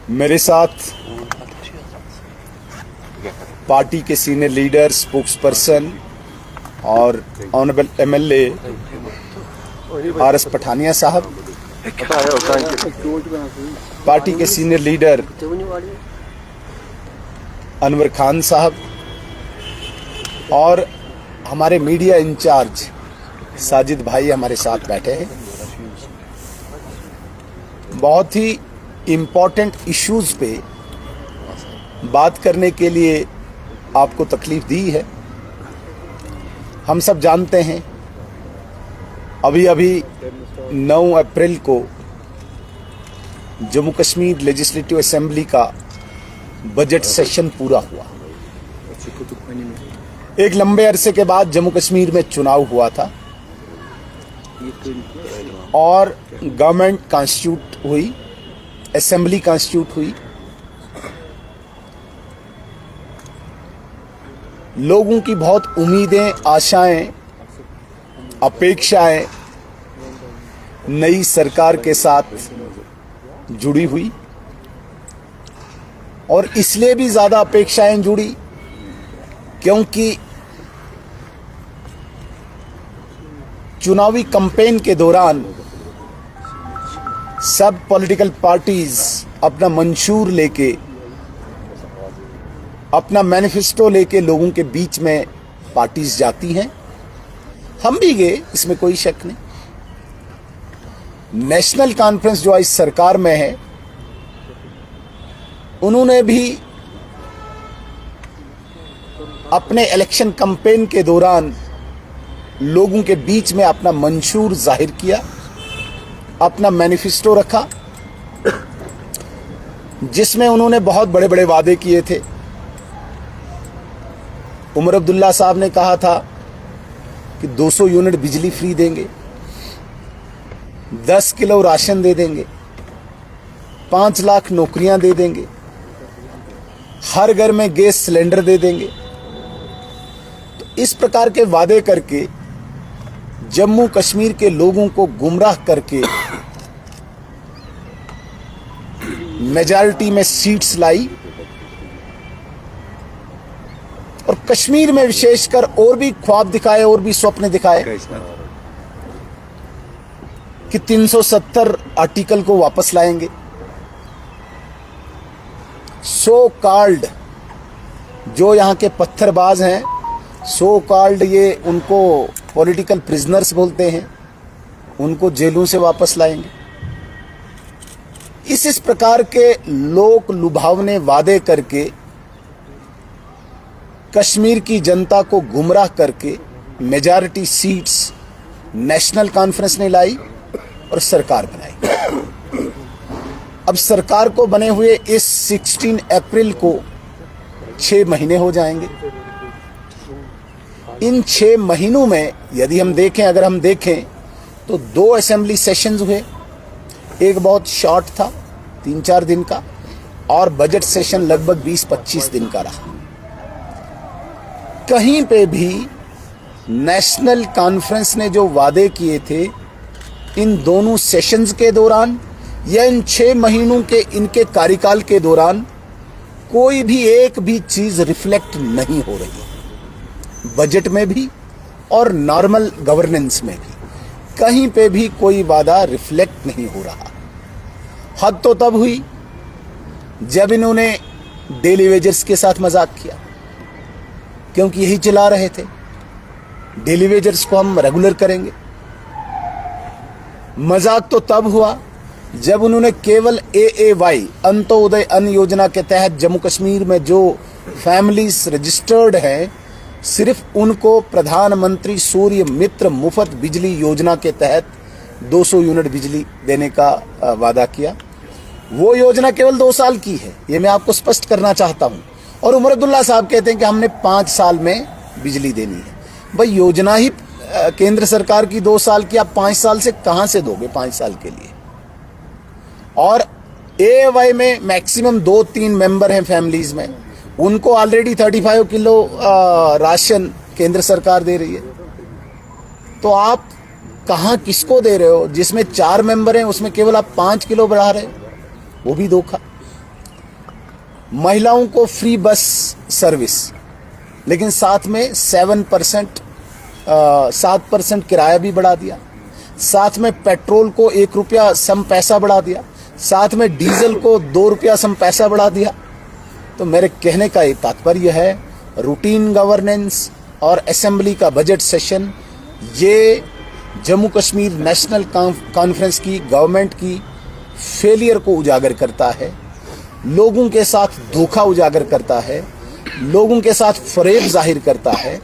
मेरे साथ पार्टी के सीनियर लीडर, स्पोक्स पर्सन और ऑनरेबल एमएलए आरएस पठानिया साहब, पार्टी के सीनियर लीडर अनवर खान साहब और हमारे मीडिया इंचार्ज साजिद भाई हमारे साथ बैठे हैं। बहुत ही इम्पोर्टेंट इश्यूज पे बात करने के लिए आपको तकलीफ दी है। हम सब जानते हैं अभी 9 अप्रैल को जम्मू कश्मीर लेजिस्लेटिव असेंबली का बजट सेशन पूरा हुआ। एक लंबे अरसे के बाद जम्मू कश्मीर में चुनाव हुआ था और गवर्नमेंट कॉन्स्टिट्यूट हुई, असेंबली कॉन्स्टिट्यूट हुई। लोगों की बहुत उम्मीदें, आशाएं, अपेक्षाएं नई सरकार के साथ जुड़ी हुई और इसलिए भी ज्यादा अपेक्षाएं जुड़ी क्योंकि चुनावी कैंपेन के दौरान सब पॉलिटिकल पार्टीज अपना मंशूर लेके, अपना मैनिफेस्टो लेके लोगों के बीच में पार्टीज जाती हैं। हम भी गए, इसमें कोई शक नहीं। नेशनल कॉन्फ्रेंस जो आज सरकार में है, उन्होंने भी अपने इलेक्शन कैंपेन के दौरान लोगों के बीच में अपना मंशूर जाहिर किया, अपना मैनिफेस्टो रखा, जिसमें उन्होंने बहुत बड़े बड़े वादे किए थे। उमर अब्दुल्ला साहब ने कहा था कि 200 यूनिट बिजली फ्री देंगे, 10 किलो राशन दे देंगे, 5 लाख नौकरियां दे देंगे, हर घर में गैस सिलेंडर दे देंगे। तो इस प्रकार के वादे करके जम्मू कश्मीर के लोगों को गुमराह करके मेजॉरिटी में सीट्स लाई और कश्मीर में विशेषकर और भी ख्वाब दिखाए और भी स्वप्न दिखाए कि 370 आर्टिकल को वापस लाएंगे। सो कॉल्ड जो यहाँ के पत्थरबाज हैं, सो कॉल्ड ये उनको पॉलिटिकल प्रिजनर्स बोलते हैं, उनको जेलों से वापस लाएंगे। इस प्रकार के लोक लुभावने वादे करके कश्मीर की जनता को गुमराह करके मेजॉरिटी सीट्स नेशनल कॉन्फ्रेंस ने लाई और सरकार बनाई। अब सरकार को बने हुए इस 16 अप्रैल को 6 महीने हो जाएंगे। इन 6 महीनों में यदि हम देखें, अगर हम देखें तो 2 असेंबली सेशंस हुए। एक बहुत शॉर्ट था, 3-4 दिन का, और बजट सेशन लगभग 20-25 दिन का रहा। कहीं पे भी नेशनल कॉन्फ्रेंस ने जो वादे किए थे इन दोनों सेशंस के दौरान या इन 6 महीनों के इनके कार्यकाल के दौरान कोई भी एक भी चीज रिफ्लेक्ट नहीं हो रही। बजट में भी और नॉर्मल गवर्नेंस में भी कहीं पे भी कोई वादा रिफ्लेक्ट नहीं हो रहा। हद तो तब हुई जब इन्होंने डेली वेजर्स के साथ मजाक किया, क्योंकि यही चला रहे थे, डेली वेजर्स को हम रेगुलर करेंगे। मजाक तो तब हुआ जब उन्होंने केवल AAY अंत्योदय अन्न योजना के तहत जम्मू कश्मीर में जो फैमिलीज रजिस्टर्ड हैं, सिर्फ उनको प्रधानमंत्री सूर्य मित्र मुफ्त बिजली योजना के तहत 200 यूनिट बिजली देने का वादा किया। वो योजना केवल 2 साल की है, ये मैं आपको स्पष्ट करना चाहता हूं। और उमर अब्दुल्ला साहब कहते हैं कि हमने 5 साल में बिजली देनी है। भाई योजना ही केंद्र सरकार की 2 साल की, आप 5 साल से कहां से दोगे 5 साल के लिए? और AAY में मैक्सिमम 2-3 मेंबर हैं फैमिलीज में, उनको ऑलरेडी 35 किलो राशन केंद्र सरकार दे रही है। तो आप कहां किसको दे रहे हो? जिसमें 4 मेंबर हैं उसमें केवल आप 5 किलो बढ़ा रहे हो, वो भी धोखा। महिलाओं को फ्री बस सर्विस, लेकिन साथ में 7% किराया भी बढ़ा दिया, साथ में पेट्रोल को 1 रुपया सम पैसा बढ़ा दिया, साथ में डीजल को 2 रुपया सम पैसा बढ़ा दिया। तो मेरे कहने का ये तात्पर्य है, रूटीन गवर्नेंस और असेंबली का बजट सेशन ये जम्मू कश्मीर नेशनल कॉन्फ्रेंस की गवर्नमेंट की फेलियर को उजागर करता है, लोगों के साथ धोखा उजागर करता है, लोगों के साथ फरेब जाहिर करता है,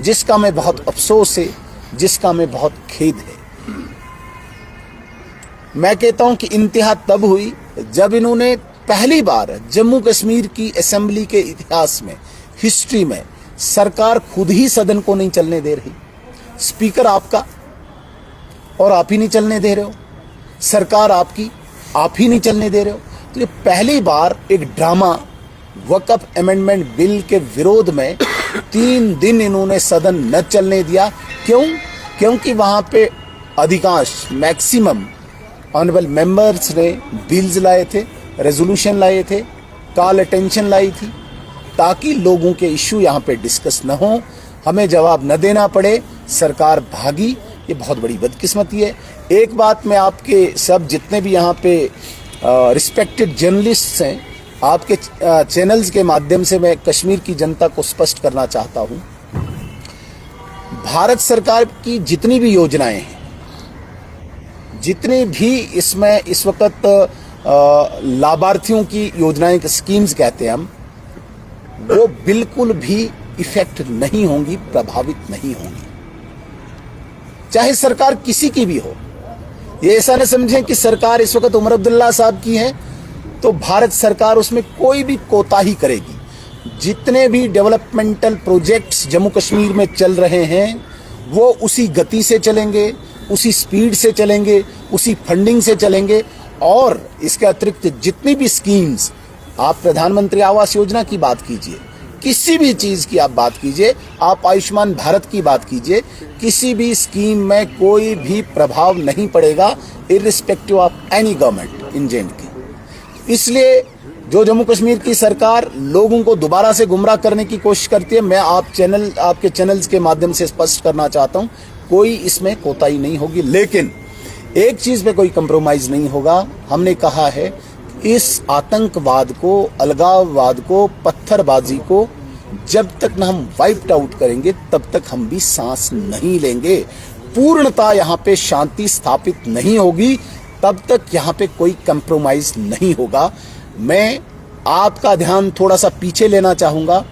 जिसका मैं बहुत अफसोस है, जिसका मैं बहुत खेद है। मैं कहता हूं कि इंतहा तब हुई जब इन्होंने पहली बार जम्मू कश्मीर की असेंबली के इतिहास में, हिस्ट्री में, सरकार खुद ही सदन को नहीं चलने दे रही। स्पीकर आपका और आप ही नहीं चलने दे रहे हो, सरकार आपकी, आप ही नहीं चलने दे रहे हो। तो ये पहली बार एक ड्रामा वक्फ अमेंडमेंट बिल के विरोध में 3 दिन इन्होंने सदन न चलने दिया। क्यों? क्योंकि वहां पे अधिकांश मैक्सिमम ऑनरेबल मेंबर्स ने बिल्स लाए थे, रेजोल्यूशन लाए थे, कॉल अटेंशन लाई थी, ताकि लोगों के इश्यू यहाँ पे डिस्कस न हो, हमें जवाब न देना पड़े, सरकार भागी। ये बहुत बड़ी बदकिस्मती है। एक बात मैं आपके सब जितने भी यहाँ पे रिस्पेक्टेड जर्नलिस्ट्स हैं, आपके चैनल्स के माध्यम से मैं कश्मीर की जनता को स्पष्ट करना चाहता हूँ, भारत सरकार की जितनी भी योजनाएं हैं, जितनी भी इसमें इस वक्त लाभार्थियों की योजनाएं, स्कीम्स कहते हैं हम, वो बिल्कुल भी इफेक्ट नहीं होंगी, प्रभावित नहीं होंगी, चाहे सरकार किसी की भी हो। ये ऐसा न समझें कि सरकार इस वक्त उमर अब्दुल्ला साहब की है तो भारत सरकार उसमें कोई भी कोताही करेगी। जितने भी डेवलपमेंटल प्रोजेक्ट्स जम्मू कश्मीर में चल रहे हैं वो उसी गति से चलेंगे, उसी स्पीड से चलेंगे, उसी फंडिंग से चलेंगे। और इसके अतिरिक्त जितनी भी स्कीम्स, आप प्रधानमंत्री आवास योजना की बात कीजिए, किसी भी चीज की आप बात कीजिए, आप आयुष्मान भारत की बात कीजिए, किसी भी स्कीम में कोई भी प्रभाव नहीं पड़ेगा irrespective of any government in J&K। इसलिए जो जम्मू कश्मीर की सरकार लोगों को दोबारा से गुमराह करने की कोशिश करती है, मैं आपके चैनल्स के माध्यम से स्पष्ट करना चाहता हूं, कोई इसमें कोताही नहीं होगी। लेकिन एक चीज पे कोई कंप्रोमाइज नहीं होगा। हमने कहा है इस आतंकवाद को, अलगाववाद को, पत्थरबाजी को जब तक न हम वाइप्ड आउट करेंगे तब तक हम भी सांस नहीं लेंगे। पूर्णता यहाँ पे शांति स्थापित नहीं होगी तब तक यहाँ पे कोई कंप्रोमाइज नहीं होगा। मैं आपका ध्यान थोड़ा सा पीछे लेना चाहूँगा।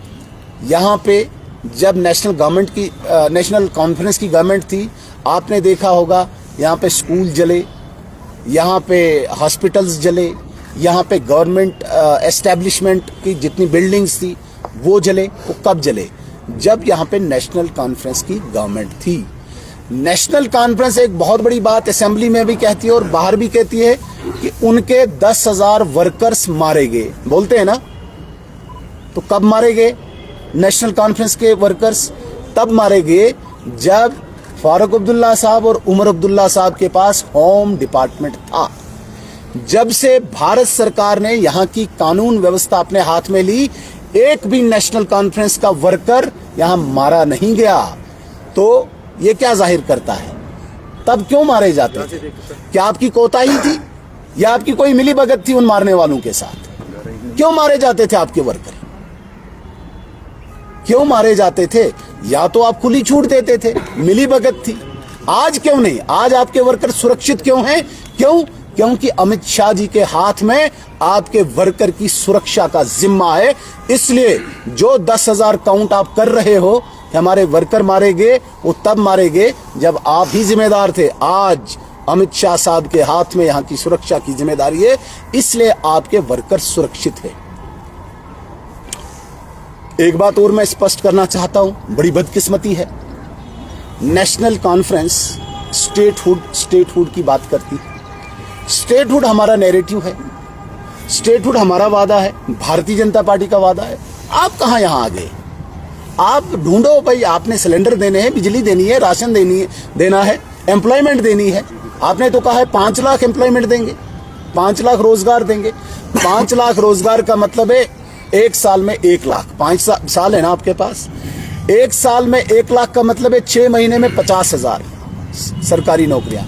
यहाँ पे जब नेशनल कॉन्फ्रेंस की गवर्नमेंट थी, आपने देखा होगा यहाँ पे स्कूल जले, यहाँ पे हॉस्पिटल्स जले, यहाँ पे गवर्नमेंट एस्टेब्लिशमेंट की जितनी बिल्डिंग्स थी वो जले। वो कब जले? जब यहाँ पे नेशनल कॉन्फ्रेंस की गवर्नमेंट थी। नेशनल कॉन्फ्रेंस एक बहुत बड़ी बात असेंबली में भी कहती है और बाहर भी कहती है कि उनके 10,000 वर्कर्स मारे गए, बोलते हैं ना। तो कब मारे गए नेशनल कॉन्फ्रेंस के वर्कर्स? तब मारे गए जब फारूक अब्दुल्ला साहब और उमर अब्दुल्ला साहब के पास होम डिपार्टमेंट था। जब से भारत सरकार ने यहाँ की कानून व्यवस्था अपने हाथ में ली, एक भी नेशनल कॉन्फ्रेंस का वर्कर यहाँ मारा नहीं गया। तो ये क्या जाहिर करता है? तब क्यों मारे जाते थे? क्या आपकी कोताही थी या आपकी कोई मिली भगत थी उन मारने वालों के साथ? क्यों मारे जाते थे आपके वर्कर? क्यों मारे जाते थे? या तो आप खुली छूट देते थे, मिली भगत थी। आज क्यों नहीं? आज आपके वर्कर सुरक्षित क्यों हैं? क्यों? क्योंकि अमित शाह जी के हाथ में आपके वर्कर की सुरक्षा का जिम्मा है। इसलिए जो 10,000 काउंट आप कर रहे हो कि हमारे वर्कर मारे गए, वो तब मारे गए जब आप ही जिम्मेदार थे। आज अमित शाह साहब के हाथ में यहाँ की सुरक्षा की जिम्मेदारी है, इसलिए आपके वर्कर सुरक्षित है। एक बात और मैं स्पष्ट करना चाहता हूं, बड़ी बदकिस्मती है, नेशनल कॉन्फ्रेंस स्टेटहुड की बात करती है। स्टेटहुड हमारा नैरेटिव है, स्टेटहुड हमारा वादा है, भारतीय जनता पार्टी का वादा है। आप कहां यहां आ गए? आप ढूंढो भाई, आपने सिलेंडर देने हैं, बिजली देनी है, राशन देना है, एम्प्लॉयमेंट देनी है। आपने तो कहा है 5 लाख एम्प्लॉयमेंट देंगे, 5 लाख रोजगार देंगे। 5 लाख रोजगार का मतलब है एक साल में 1 लाख, 5 साल है ना आपके पास, एक साल में 1 लाख का मतलब है 6 महीने में 50,000 सरकारी नौकरियां।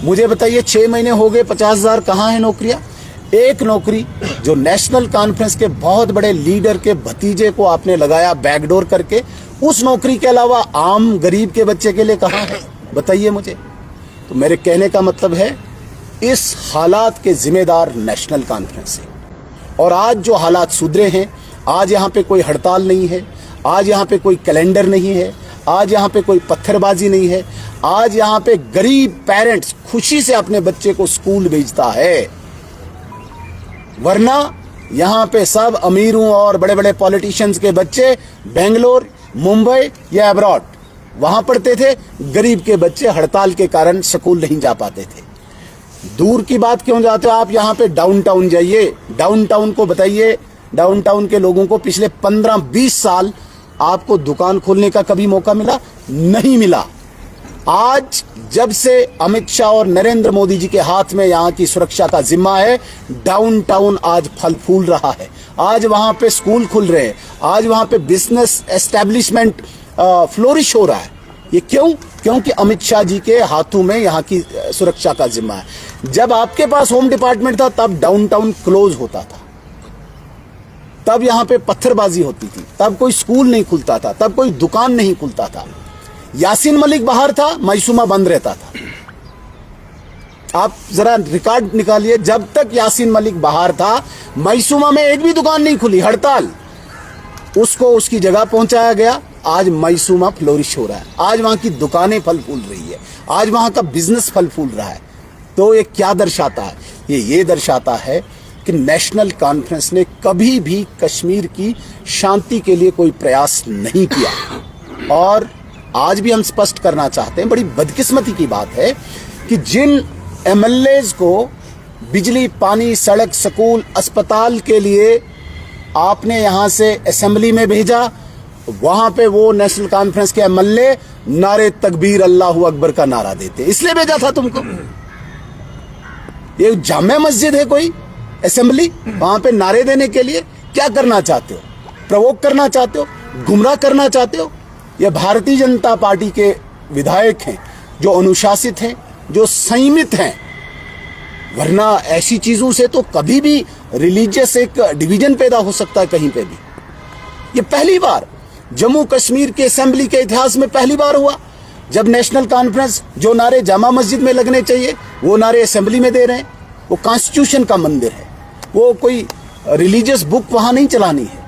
मुझे बताइए 6 महीने हो गए, 50,000 कहाँ है नौकरियां? एक नौकरी जो नेशनल कॉन्फ्रेंस के बहुत बड़े लीडर के भतीजे को आपने लगाया बैकडोर करके, उस नौकरी के अलावा आम गरीब के बच्चे के लिए कहाँ है? बताइए मुझे। तो मेरे कहने का मतलब है इस हालात के जिम्मेदार नेशनल कॉन्फ्रेंस है। और आज जो हालात सुधरे हैं, आज यहाँ पे कोई हड़ताल नहीं है, आज यहाँ पे कोई कैलेंडर नहीं है, आज यहाँ पे कोई पत्थरबाजी नहीं है, आज यहाँ पे गरीब पेरेंट्स खुशी से अपने बच्चे को स्कूल भेजता है। वरना यहाँ पे सब अमीरों और बड़े बड़े पॉलिटिशियंस के बच्चे बेंगलोर, मुंबई या अब्रॉड वहां पढ़ते थे, गरीब के बच्चे हड़ताल के कारण स्कूल नहीं जा पाते थे। दूर की बात क्यों जाते हो आप? यहाँ पे डाउनटाउन जाइए, डाउनटाउन को बताइए, डाउनटाउन के लोगों को पिछले 15-20 साल आपको दुकान खोलने का कभी मौका मिला? नहीं मिला। आज जब से अमित शाह और नरेंद्र मोदी जी के हाथ में यहाँ की सुरक्षा का जिम्मा है, डाउनटाउन आज फल फूल रहा है। आज वहां पे स्कूल खुल रहे हैं, आज वहां पे बिजनेस एस्टेब्लिशमेंट फ्लोरिश हो रहा है। ये क्यों? क्योंकि अमित शाह जी के हाथों में यहाँ की सुरक्षा का जिम्मा है। जब आपके पास होम डिपार्टमेंट था तब डाउनटाउन क्लोज होता था, तब यहाँ पे पत्थरबाजी होती थी, तब कोई स्कूल नहीं खुलता था, तब कोई दुकान नहीं खुलता था। यासीन मलिक बाहर था, मैसूमा बंद रहता था। आप जरा रिकॉर्ड निकालिए, जब तक यासीन मलिक बाहर था मैसूमा में एक भी दुकान नहीं खुली, हड़ताल। उसको उसकी जगह पहुंचाया गया, आज मैसूमा फ्लोरिश हो रहा है, आज वहां की दुकानें फल फूल रही है, आज वहां का बिजनेस फल फूल रहा है। तो ये क्या दर्शाता है? ये दर्शाता है कि नेशनल कॉन्फ्रेंस ने कभी भी कश्मीर की शांति के लिए कोई प्रयास नहीं किया। और आज भी हम स्पष्ट करना चाहते हैं, बड़ी बदकिस्मती की बात है कि जिन एमएलएज को बिजली, पानी, सड़क, स्कूल, अस्पताल के लिए आपने यहां से असेंबली में भेजा, वहां पे वो नेशनल कॉन्फ्रेंस के एमएलए नारे तकबीर अल्लाहू अकबर का नारा देते। इसलिए भेजा था तुमको। ये जामे मस्जिद है कोई असेंबली? वहां पे नारे देने के लिए क्या करना चाहते हो? प्रवोक करना चाहते हो? गुमराह करना चाहते हो? ये भारतीय जनता पार्टी के विधायक हैं जो अनुशासित हैं, जो संयमित हैं। वरना ऐसी चीजों से तो कभी भी रिलीजियस एक डिवीजन पैदा हो सकता है कहीं पे भी। ये पहली बार जम्मू कश्मीर के असेंबली के इतिहास में पहली बार हुआ जब नेशनल कॉन्फ्रेंस जो नारे जामा मस्जिद में लगने चाहिए वो नारे असेंबली में दे रहे हैं। वो कॉन्स्टिट्यूशन का मंदिर है, वो कोई रिलीजियस बुक वहां नहीं चलानी है,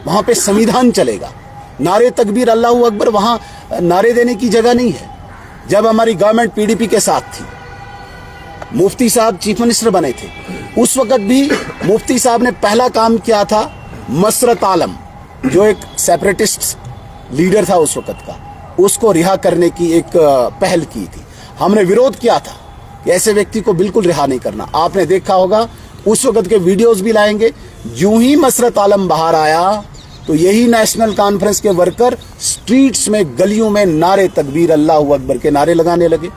वहां पे संविधान चलेगा। नारे तकबीर अल्लाहू अकबर वहां नारे देने की जगह नहीं है। जब हमारी गवर्नमेंट पीडीपी के साथ थी, मुफ्ती साहब चीफ मिनिस्टर बने थे, उस वक्त भी मुफ्ती साहब ने पहला काम किया था, मसरत आलम जो एक सेपरेटिस्ट लीडर था उस वक्त का, उसको रिहा करने की एक पहल की थी। हमने विरोध किया था कि ऐसे व्यक्ति को बिल्कुल रिहा नहीं करना। आपने देखा होगा उस वक्त के वीडियोस भी लाएंगे। यूं ही मसरत आलम बाहर आया तो यही नेशनल कॉन्फ्रेंस के वर्कर स्ट्रीट्स में, गलियों में नारे तकबीर अल्लाहू अकबर के नारे लगाने लगे।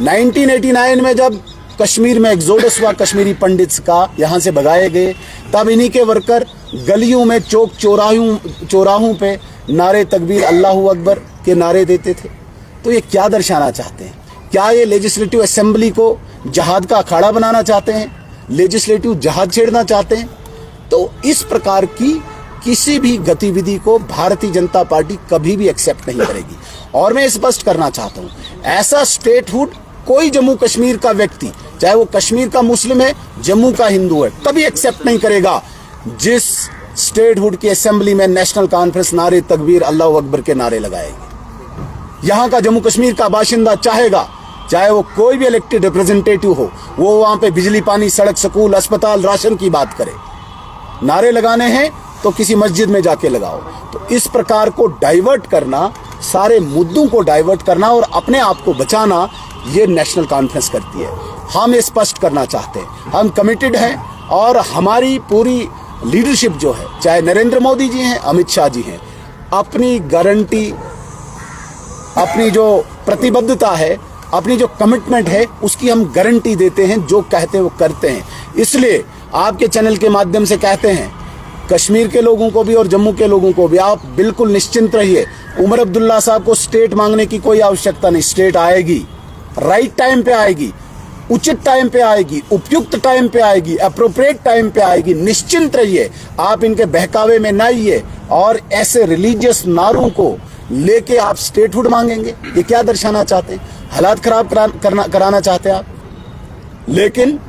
1989 में जब कश्मीर में एक्सोडस हुआ, कश्मीरी पंडित्स का यहां से भगाए गए, तब इन्हीं के वर्कर गलियों में, चौक चौराहों पे नारे तकबीर अल्लाहू अकबर के नारे देते थे। तो ये क्या दर्शाना चाहते हैं? क्या ये लेजिस्लेटिव असेंबली को जहाद का अखाड़ा बनाना चाहते हैं? लेजिस्लेटिव जहाद छेड़ना चाहते हैं? तो इस प्रकार की किसी भी गतिविधि को भारतीय जनता पार्टी कभी भी एक्सेप्ट नहीं करेगी। और मैं स्पष्ट करना चाहता हूं, ऐसा स्टेटहुड कोई जम्मू कश्मीर का व्यक्ति, चाहे वो कश्मीर का मुस्लिम है, जम्मू का हिंदू है, कभी एक्सेप्ट नहीं करेगा जिस स्टेटहुड की असेंबली में नेशनल कॉन्फ्रेंस नारे तकबीर अल्लाहू अकबर के नारे लगाएगी। यहां का जम्मू कश्मीर का बाशिंदा चाहेगा, चाहे वो कोई भी इलेक्टेड रिप्रेजेंटेटिव हो, वो वहां पे बिजली, पानी, सड़क, स्कूल, अस्पताल, राशन की बात करे। नारे लगाने हैं तो किसी मस्जिद में जाके लगाओ। तो इस प्रकार को डाइवर्ट करना, सारे मुद्दों को डाइवर्ट करना और अपने आप को बचाना, ये नेशनल कॉन्फ्रेंस करती है। हम ये स्पष्ट करना चाहते हैं, हम कमिटेड हैं और हमारी पूरी लीडरशिप जो है, चाहे नरेंद्र मोदी जी हैं, अमित शाह जी हैं, अपनी गारंटी, अपनी जो प्रतिबद्धता है, अपनी जो कमिटमेंट है, उसकी हम गारंटी देते हैं। जो कहते हैं वो करते हैं। इसलिए आपके चैनल के माध्यम से कहते हैं कश्मीर के लोगों को भी और जम्मू के लोगों को भी आप बिल्कुल निश्चिंत रहिए। उमर अब्दुल्ला साहब को स्टेट मांगने की कोई आवश्यकता नहीं। स्टेट आएगी, राइट टाइम पे आएगी, उचित टाइम पे आएगी, उपयुक्त टाइम पे आएगी, अप्रोप्रिएट टाइम पे आएगी। निश्चिंत रहिए, आप इनके बहकावे में ना आइए और ऐसे रिलीजियस नारों को लेके आप स्टेटहुड मांगेंगे। ये क्या दर्शाना चाहते हैं? हालात खराब कराना चाहते हैं आप। लेकिन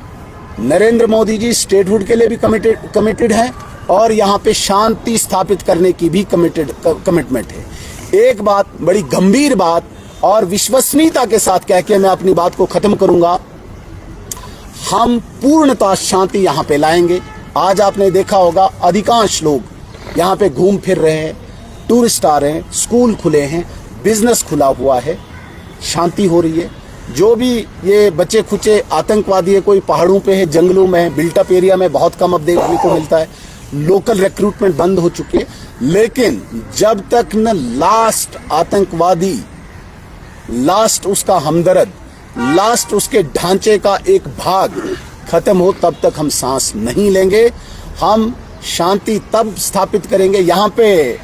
नरेंद्र मोदी जी स्टेटहुड के लिए भी कमिटेड हैं और यहां पे शांति स्थापित करने की भी कमिटमेंट है। एक बात, बड़ी गंभीर बात और विश्वसनीयता के साथ कह के मैं अपनी बात को खत्म करूंगा, हम पूर्णतः शांति यहां पे लाएंगे। आज आपने देखा होगा अधिकांश लोग यहां पे घूम फिर रहे हैं, टूरिस्ट आ रहे हैं, स्कूल खुले हैं, बिजनेस खुला हुआ है, शांति हो रही है। जो भी ये बचे खुचे आतंकवादी है, कोई पहाड़ों पे है, जंगलों में है, बिल्टअप एरिया में बहुत कम अब देखने को मिलता है। लोकल रिक्रूटमेंट बंद हो चुकी है। लेकिन जब तक न लास्ट आतंकवादी, लास्ट उसका हमदर्द, लास्ट उसके ढांचे का एक भाग खत्म हो, तब तक हम सांस नहीं लेंगे। हम शांति तब स्थापित करेंगे। यहाँ पे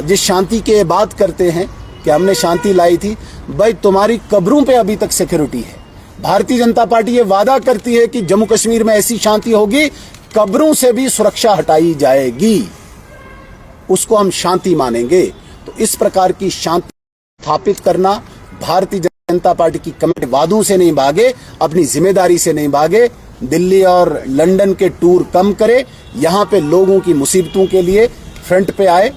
जिस शांति की बात करते हैं कि हमने शांति लाई थी, भाई तुम्हारी कब्रों पे अभी तक सिक्योरिटी है। भारतीय जनता पार्टी ये वादा करती है कि जम्मू कश्मीर में ऐसी शांति होगी, कब्रों से भी सुरक्षा हटाई जाएगी। उसको हम शांति मानेंगे। तो इस प्रकार की शांति स्थापित करना, भारतीय जनता पार्टी की कमिटी वादों से नहीं भागे, अपनी जिम्मेदारी से नहीं भागे, दिल्ली और लंदन के टूर कम करे, यहां पे लोगों की मुसीबतों के लिए फ्रंट पे आए